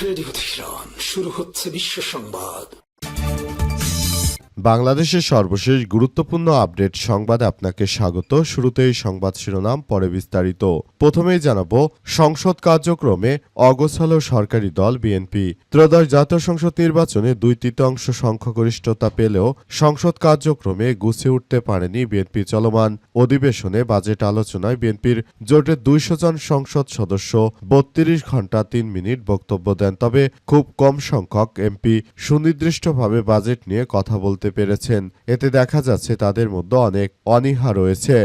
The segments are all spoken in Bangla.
রেডিও তেহরান, শুরু হচ্ছে বিশ্ব সংবাদ। বাংলাদেশের সর্বশেষ গুরুত্বপূর্ণ আপডেট সংবাদে আপনাকে স্বাগত। শুরুতেই সংবাদ শিরোনাম, পরে বিস্তারিত। প্রথমেই জানাবো, সংসদ কার্যক্রমে অগোছালো সরকারি দল বিএনপি। ত্রয়োদশ জাতীয় সংসদ নির্বাচনে 2/3 সংখ্যাগরিষ্ঠতা পেলেও সংসদ কার্যক্রমে গুছিয়ে উঠতে পারেনি বিএনপি। চলমান অধিবেশনে বাজেট আলোচনায় বিএনপির জোটের 200 জন সংসদ সদস্য 32 ঘণ্টা 3 মিনিট বক্তব্য দেন। তবে খুব কম সংখ্যক এমপি সুনির্দিষ্টভাবে বাজেট নিয়ে কথা বলতে পেরেছেন। এতে দেখা যাচ্ছে তাদের মধ্যে অনেক অনীহা রয়েছে।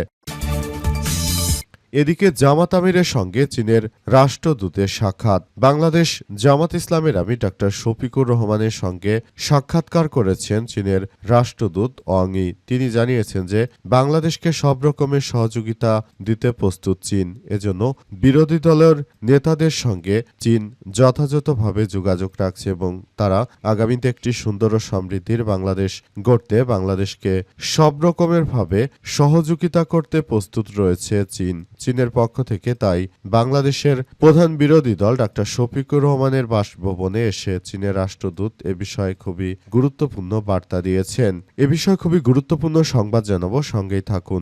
এদিকে জামাত আমিরের সঙ্গে চীনের রাষ্ট্রদূতের সাক্ষাৎ। বাংলাদেশ জামাত ইসলামের আমির ডা শফিকুর রহমানের সঙ্গে সাক্ষাৎকার করেছেন চীনের রাষ্ট্রদূত ওয়াং ই। তিনি জানিয়েছেন যে বাংলাদেশকে সব রকমের সহযোগিতা দিতে প্রস্তুত চীন। এজন্য বিরোধী দলের নেতাদের সঙ্গে চীন যথাযথভাবে যোগাযোগ রাখছে এবং তারা আগামীতে একটি সুন্দর ও সমৃদ্ধির বাংলাদেশ গড়তে বাংলাদেশকে সব রকমের ভাবে সহযোগিতা করতে প্রস্তুত রয়েছে চীন। চীনের পক্ষ থেকে তাই বাংলাদেশের প্রধান বিরোধী দল ডা শফিকুর রহমানের বাসভবনে এসে চীনের রাষ্ট্রদূত এ বিষয়ে খুবই গুরুত্বপূর্ণ বার্তা দিয়েছেন। এ বিষয়ে খুবই গুরুত্বপূর্ণ সংবাদ জানাবো, সঙ্গেই থাকুন।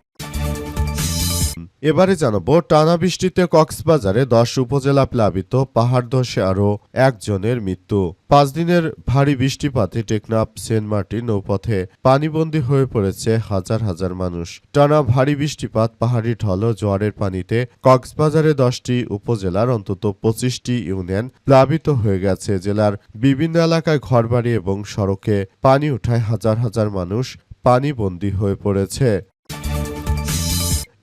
এবারে জানাবো, টানা বৃষ্টিতে কক্সবাজারে 10 উপজেলা প্লাবিত, পাহাড় ধসে আরও একজনের মৃত্যু। 5 দিনের ভারী বৃষ্টিপাতে টেকনাফ সেন্ট মার্টিন নৌপথে পানিবন্দী হয়ে পড়েছে হাজার হাজার মানুষ। টানা ভারী বৃষ্টিপাত, পাহাড়ি ঢল ও জোয়ারের পানিতে কক্সবাজারে 10টি উপজেলার অন্তত 25টি ইউনিয়ন প্লাবিত হয়ে গেছে। জেলার বিভিন্ন এলাকায় ঘরবাড়ি এবং সড়কে পানি উঠায় হাজার হাজার মানুষ পানিবন্দী হয়ে পড়েছে।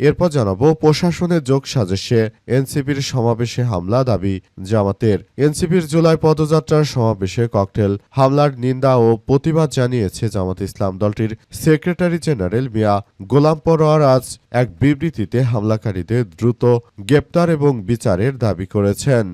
এরপর জানাবো, প্রশাসনের যোগ সাজেশে এনসিপির সমাবেশে হামলা দাবি জামাতের। এনসিপির জুলাই পদযাত্রার সমাবেশে ককটেল হামলার নিন্দা ও প্রতিবাদ জানিয়েছে জামাত ইসলাম। দলটির সেক্রেটারি জেনারেল মিয়া গোলাম পরোয়ার আজ এক বিবৃতিতে হামলাকারীদের দ্রুত গ্রেপ্তার এবং বিচারের দাবি করেছেন।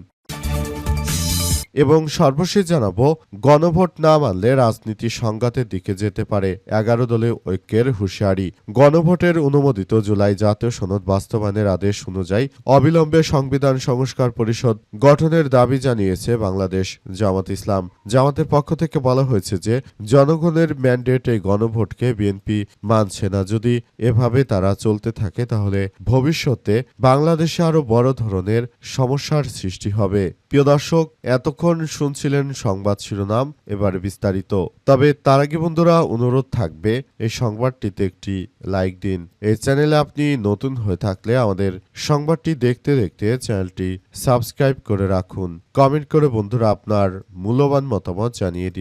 এবং সর্বশেষ জানাবো, গণভোট না মানলে রাজনীতি সংঘাতের দিকে যেতে পারে, 11 দলীয় ঐক্যের হুঁশিয়ারি। গণভোটের অনুমোদিত জুলাই জাতীয় সনদ বাস্তবায়নের আদেশ অনুযায়ী অবিলম্বে সংবিধান সংস্কার পরিষদ গঠনের দাবি জানিয়েছে বাংলাদেশ জামাত ইসলাম। জামাতের পক্ষ থেকে বলা হয়েছে যে জনগণের ম্যান্ডেট এই গণভোটকে বিএনপি মানছে না। যদি এভাবে তারা চলতে থাকে তাহলে ভবিষ্যতে বাংলাদেশে আরো বড় ধরনের সমস্যার সৃষ্টি হবে। প্রিয় দর্শক, এতক্ষণ শুনছিলেন সংবাদ শিরোনাম, এবারে বিস্তারিত। তবে তার আগে বন্ধুরা, অনুরোধ থাকবে এই সংবাদটিতে একটি লাইক দিন। এই চ্যানেলে আপনি নতুন হয়ে থাকলে আমাদের সংবাদটি দেখতে দেখতে চ্যানেলটি সাবস্ক্রাইব করে রাখুন। কমেন্ট করে বন্ধুরা আপনার মূল্যবান মতামত জানিয়ে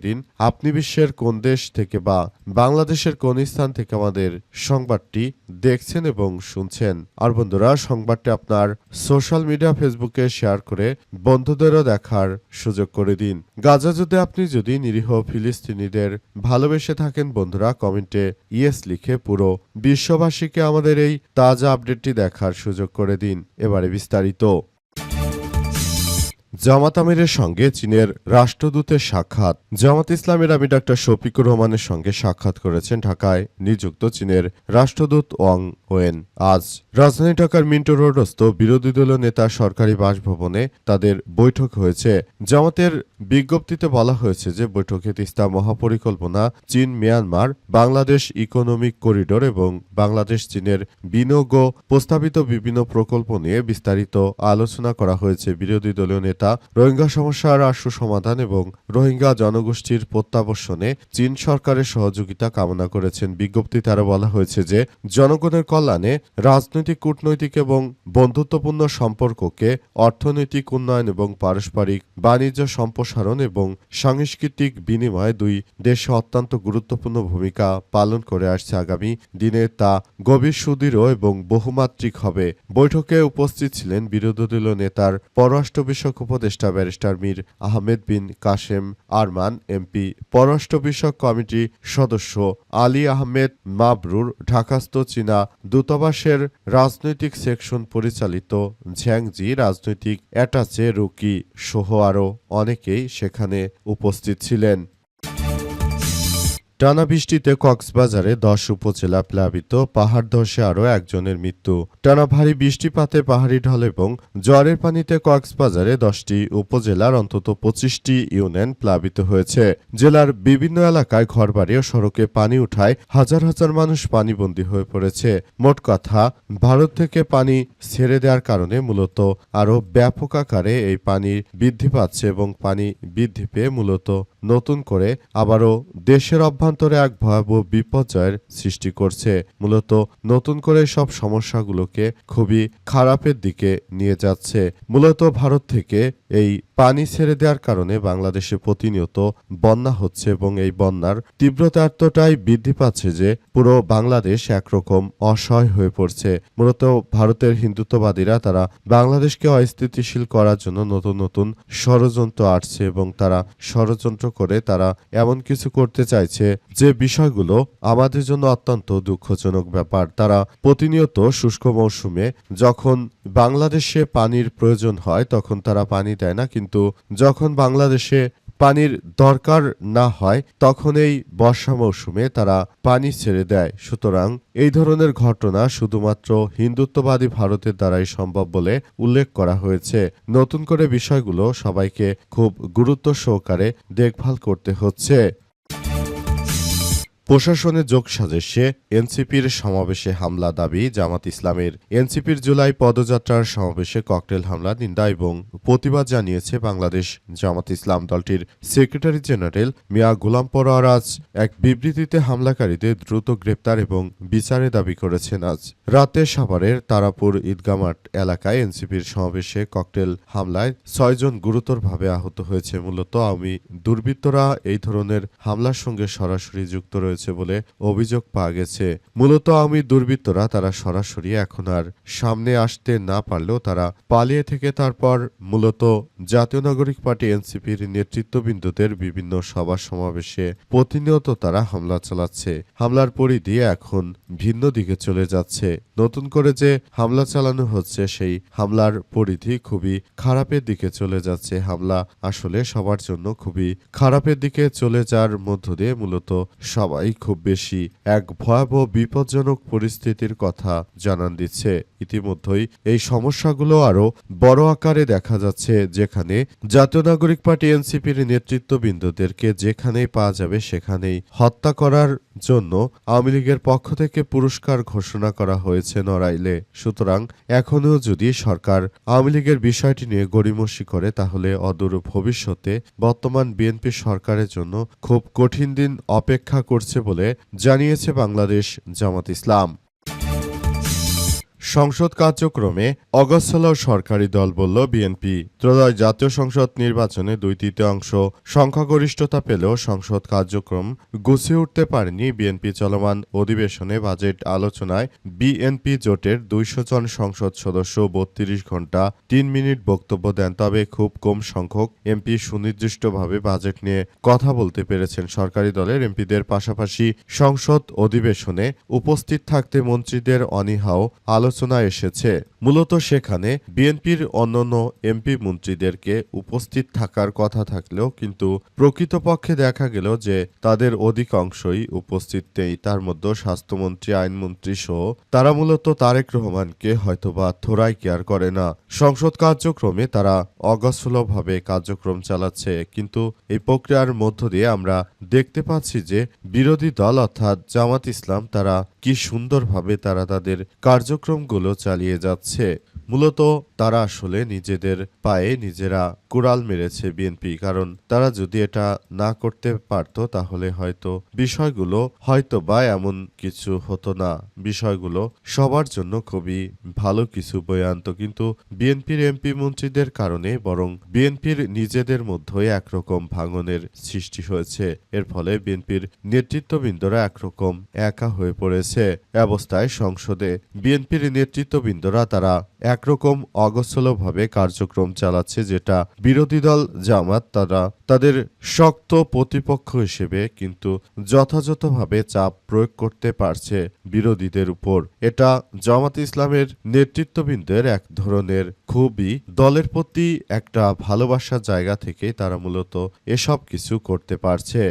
দিন আপনি বিশ্বের কোন দেশ থেকে বা বাংলাদেশের কোন স্থান থেকে আমাদের সংবাদটি দেখছেন এবং শুনছেন। আর বন্ধুরা, সংবাদটি আপনার সোশ্যাল মিডিয়া ফেসবুকে শেয়ার করে বন্ধুদেরও দেখার সুযোগ করে দিন। গাজা যুদ্ধে আপনি যদি নিরীহ ফিলিস্তিনিদের ভালোবেসে থাকেন বন্ধুরা, কমেন্টে ইয়েস লিখে পুরো বিশ্ববাসীকে আমাদের এই তাজা আপডেটটি দেখার সুযোগ করে দিন। এবারে বিস্তারিত। জামাত আমিরের সঙ্গে চীনের রাষ্ট্রদূতের সাক্ষাৎ। জামাত ইসলামের আমির ডা শফিকুর রহমানের সঙ্গে সাক্ষাৎ করেছেন ঢাকায় নিযুক্ত চীনের রাষ্ট্রদূত ওয়াং ওয়েন। আজ রাজধানী ঢাকার মিন্টো রোডস্থ বিরোধী দলীয় নেতা সরকারি বাসভবনে তাদের বৈঠক হয়েছে। জামাতের বিজ্ঞপ্তিতে বলা হয়েছে যে বৈঠকে তিস্তা মহাপরিকল্পনা, চীন মিয়ানমার বাংলাদেশ ইকোনমিক করিডোর এবং বাংলাদেশ চীনের বিনিয়োগ প্রস্তাবিত বিভিন্ন প্রকল্প নিয়ে বিস্তারিত আলোচনা করা হয়েছে। বিরোধী দলীয় নেতা রোহিঙ্গা সমস্যার আশু সমাধান এবং রোহিঙ্গা জনগোষ্ঠীর প্রত্যাবর্ষণে চীন সরকারের সহযোগিতা কামনা করেছেন। বিজ্ঞপ্তিতে আরো বলা হয়েছে যে জনগণের কল্যাণে রাজনৈতিক, কূটনৈতিক এবং বন্ধুত্বপূর্ণ সম্পর্ককে অর্থনৈতিক উন্নয়ন এবং পারস্পরিক বাণিজ্য সম্প্রসারণ এবং সাংস্কৃতিক বিনিময়ে দুই দেশে অত্যন্ত গুরুত্বপূর্ণ ভূমিকা পালন করে আসছে। আগামী দিনে তা গভীর সুদৃঢ় এবং বহুমাত্রিক হবে। বৈঠকে উপস্থিত ছিলেন বিরোধী দলীয় নেতার পররাষ্ট্র বিষয়ক উপদেষ্টা ব্যারিস্টার মীর আহমেদ বিন কাশেম আরমান, এমপি পররাষ্ট্র বিষয়ক কমিটি সদস্য আলী আহমেদ মাবরুর, ঢাকাস্থ চীনা দূতাবাসের রাজনৈতিক সেকশন পরিচালিত ঝ্যাংজি রাজনৈতিক অ্যাটাচে রুকি সহ আরও অনেকেই সেখানে উপস্থিত ছিলেন। টানা বৃষ্টিতে কক্সবাজারে ১০ উপজেলা প্লাবিত, পাহাড় ধসে আরও একজনের মৃত্যু। টানা ভারী বৃষ্টিপাতে পাহাড়ি ঢল এবং জোয়ারের পানিতে কক্সবাজারে ১০টি উপজেলার অন্তত ২৫টি ইউনিয়ন প্লাবিত হয়েছে। জেলার বিভিন্ন এলাকায় ঘরবাড়ি ও সড়কে পানি উঠায় হাজার হাজার মানুষ পানিবন্দী হয়ে পড়েছে। মোট কথা, ভারত থেকে পানি ছেড়ে দেওয়ার কারণে মূলত আরও ব্যাপক আকারে এই পানি বৃদ্ধি পাচ্ছে এবং পানি বৃদ্ধি পেয়ে মূলত নতুন করে আবারও দেশের অভ্যন্তরে এক ভয়াবহ বিপর্যয়ের সৃষ্টি করছে। মূলত নতুন করে সব সমস্যাগুলোকে খুবই খারাপের দিকে নিয়ে যাচ্ছে। মূলত ভারত থেকে এই পানি ছেড়ে দেওয়ার কারণে বাংলাদেশে প্রতিনিয়ত বন্যা হচ্ছে এবং এই বন্যার তীব্রতা এতটাই বৃদ্ধি পাচ্ছে যে পুরো বাংলাদেশ একরকম অসহায় হয়ে পড়ছে। মূলত ভারতের হিন্দুত্ববাদীরা তারা বাংলাদেশকে অস্থিতিশীল করার জন্য নতুন নতুন ষড়যন্ত্র আঁটছে এবং তারা ষড়যন্ত্র করে তারা এমন কিছু করতে চাইছে যে বিষয়গুলো আমাদের জন্য অত্যন্ত দুঃখজনক ব্যাপার। তারা প্রতিনিয়ত শুষ্ক মৌসুমে যখন বাংলাদেশে পানির প্রয়োজন হয় তখন তারা পানি দেয় না, কিন্তু যখন বাংলাদেশে পানির দরকার না হয় তখন এই বর্ষা মৌসুমে তারা পানি ছেড়ে দেয়। সুতরাং এই ধরনের ঘটনা শুধুমাত্র হিন্দুত্ববাদী ভারতের দ্বারাই সম্ভব বলে উল্লেখ করা হয়েছে। নতুন করে বিষয়গুলো সবাইকে খুব গুরুত্ব সহকারে দেখভাল করতে হচ্ছে। প্রশাসনের যোগসাজশে এনসিপির সমাবেশে হামলা দাবি জামাত ইসলামের। এনসিপির জুলাই পদযাত্রার সমাবেশে ককটেল হামলা নিন্দা এবং প্রতিবাদ জানিয়েছে বাংলাদেশ জামাত ইসলাম। দলটির সেক্রেটারি জেনারেল মিয়া গোলাম পরোয়ার আজ এক বিবৃতিতে হামলাকারীদের দ্রুত গ্রেপ্তার এবং বিচারের দাবি করেছেন। আজ রাতে সাভারের তারাপুর ঈদগাহ মাঠ এলাকায় এনসিপির সমাবেশে ককটেল হামলায় ৬ জন গুরুতরভাবে আহত হয়েছে। মূলত আওয়ামী দুর্বৃত্তরা এই ধরনের হামলার সঙ্গে সরাসরি যুক্ত রয়েছে বলে অভিযোগ পাওয়া গেছে। মূলত আওয়ামী দুর্বৃত্তরা তারা সরাসরি এখন আর সামনে আসতে না পারলেও তারা পালিয়ে থেকে তারপর মূলত জাতীয় নাগরিক পার্টি এনসিপির নেতৃত্ববৃন্দদের বিভিন্ন সভা সমাবেশে প্রতিনিয়ত তারা হামলা চালাচ্ছে। হামলার পরিধি এখন ভিন্ন দিকে চলে যাচ্ছে। নতুন করে যে হামলা চালানো হচ্ছে সেই হামলার পরিধি খুবই খারাপের দিকে চলে যাচ্ছে। হামলা আসলে সবার জন্য খুবই খারাপের দিকে চলে যাওয়ার মধ্য দিয়ে মূলত সবাই খুব বেশি এক ভয়াবহ বিপজ্জনক পরিস্থিতির কথা জানান দিচ্ছে। ইতিমধ্যেই এই সমস্যাগুলো আরো বড় আকারে দেখা যাচ্ছে, যেখানে জাতীয় নাগরিক পার্টি এনসিপির নেতৃত্ববৃন্দদেরকে যেখানেই পাওয়া যাবে সেখানেই হত্যা করার জন্য আওয়ামী লীগের পক্ষ থেকে পুরস্কার ঘোষণা করা হয়েছে নড়াইলে। সুতরাং এখনও যদি সরকার আওয়ামী লীগের বিষয়টি নিয়ে গড়িমসি করে তাহলে অদূর ভবিষ্যতে বর্তমান বিএনপি সরকারের জন্য খুব কঠিন দিন অপেক্ষা করছে বলে জানিয়েছে বাংলাদেশ জামাত ইসলাম। সংসদ কার্যক্রমে অগোছালো সরকারি দল বলল বিএনপি। ত্রয়োদশ জাতীয় সংসদ নির্বাচনে ২/৩ সংখ্যাগরিষ্ঠতা পেলেও সংসদ কার্যক্রম গুছিয়ে উঠতে পারেনি বিএনপি। চলমান অধিবেশনে বাজেট আলোচনায় বিএনপি জোটের ২০০ জন সংসদ সদস্য ৩২ ঘণ্টা ৩ মিনিট বক্তব্য দেন। তবে খুব কম সংখ্যক এমপি সুনির্দিষ্টভাবে বাজেট নিয়ে কথা বলতে পেরেছেন। সরকারি দলের এমপিদের পাশাপাশি সংসদ অধিবেশনে উপস্থিত থাকতে মন্ত্রীদের অনীহাও আলোচনা এসেছে। মূলত সেখানে বিএনপির অন্যান্য এমপি মন্ত্রীদেরকে উপস্থিত থাকার কথা থাকলেও কিন্তু প্রকৃতপক্ষে দেখা গেল যে তাদের অধিকাংশই উপস্থিত নেই। তার মধ্যে স্বাস্থ্যমন্ত্রী, আইনমন্ত্রী সহ তারা মূলত তারেক রহমানকে হয়তোবা থোড়াই কেয়ার করে না। সংসদ কার্যক্রমে তারা অগোছালোভাবে কার্যক্রম চালাচ্ছে, কিন্তু এই প্রক্রিয়ার মধ্য দিয়ে আমরা দেখতে পাচ্ছি যে বিরোধী দল অর্থাৎ জামাত ইসলাম তারা কি সুন্দরভাবে তারা তাদের কার্যক্রমগুলো চালিয়ে যাচ্ছে। মূলত তারা আসলে নিজেদের পায়ে নিজেরা কুড়াল মেরেছে বিএনপি, কারণ তারা যদি এটা না করতে পারত তাহলে হয়তো বিষয়গুলো হয়তোবা এমন কিছু হতো না। বিষয়গুলো সবার জন্য খুবই ভালো কিছু বয়ে আনত, কিন্তু বিএনপির এমপি মন্ত্রীদের কারণে বরং বিএনপির নিজেদের মধ্যে একরকম ভাঙনের সৃষ্টি হয়েছে। এর ফলে বিএনপির নেতৃত্ববৃন্দরা একরকম একা হয়ে পড়েছে। অবস্থায় সংসদে বিএনপির নেতৃত্ববৃন্দরা তারা একরকম অগোছালোভাবে কার্যক্রম চালাচ্ছে, যেটা বিরোধী দল জামাত তারা তাদের শক্ত প্রতিপক্ষ হিসেবে কিন্তু যথাযথভাবে চাপ প্রয়োগ করতে পারছে বিরোধীদের উপর। এটা জামাত ইসলামের নেতৃত্ববৃন্দের এক ধরনের খুবই দলের প্রতি একটা ভালোবাসার জায়গা থেকে তারা মূলত এসব কিছু করতে পারছে।